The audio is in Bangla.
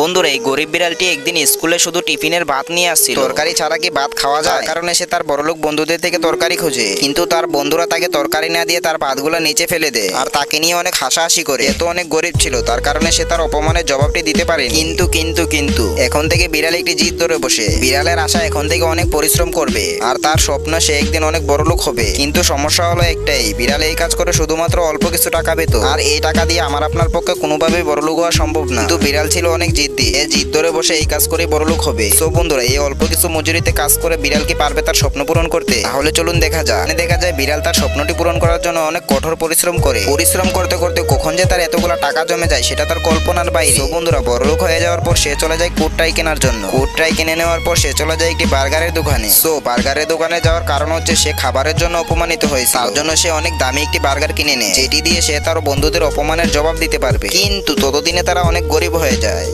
বন্ধুরা, এই গরিব বিড়ালটি একদিন স্কুলে শুধু টিফিনের ভাত নিয়ে আসছিল। তরকারি ছাড়া কি ভাত খাওয়া যায়? কারণে সে তার বড়লোক বন্ধুদের থেকে তরকারি খোঁজে, কিন্তু তার বন্ধুরা তাকে তরকারি না দিয়ে তার ভাতগুলো নিচে ফেলে দেয় আর তাকে নিয়ে অনেক হাসাহাসি করে। এ তো অনেক গরিব ছিল, তার কারণে সে তার অপমানের জবাবটি দিতে পারে। কিন্তু এখন থেকে বিড়াল একটি জিদ ধরে বসে। বিড়ালের আশা এখন থেকে অনেক পরিশ্রম করবে আর তার স্বপ্ন সে একদিন অনেক বড়লোক হবে। কিন্তু সমস্যা হলো একটাই, বিড়াল এই কাজ করে শুধুমাত্র অল্প কিছু টাকা পেত, আর এই টাকা দিয়ে আমার আপনার পক্ষে কোনোভাবেই বড়লোক হওয়া সম্ভব না। কিন্তু বিড়াল ছিল অনেক জিদ্দি, এ জিদ ধরে বসে এই কাজ করে বড়লোক হবে। সো বন্ধুরা, এই অল্প কিছু মজুরিতে কাজ করে বিড়াল কি পারবে তার স্বপ্ন পূরণ করতে? তাহলে চলুন দেখা যায় বিড়াল তার স্বপ্নটি পূরণ করার জন্য অনেক কঠোর পরিশ্রম করে। পরিশ্রম করতে করতে কখন যে তার এতগুলো টাকা জমে যায় সেটা তার কল্পনার বাইরে। সো বন্ধুরা, বড়লোক হয়ে যাওয়ার পর সে চলে যায় কোটটাই কেনার জন্য। কোটটাই কিনে নেওয়ার পর সে চলে যায় একটি বার্গারের দোকানে। সো বার্গারের দোকানে যাওয়ার কারণ হচ্ছে সে খাবারের জন্য অপমানিত হয়েছে, তার জন্য সে অনেক দামি একটি বার্গার কিনে নেয়, যেটি দিয়ে সে তার বন্ধুদের অপমানের জবাব দিতে পারবে। কিন্তু ততদিনে তারা অনেক গরিব হয়ে যায়।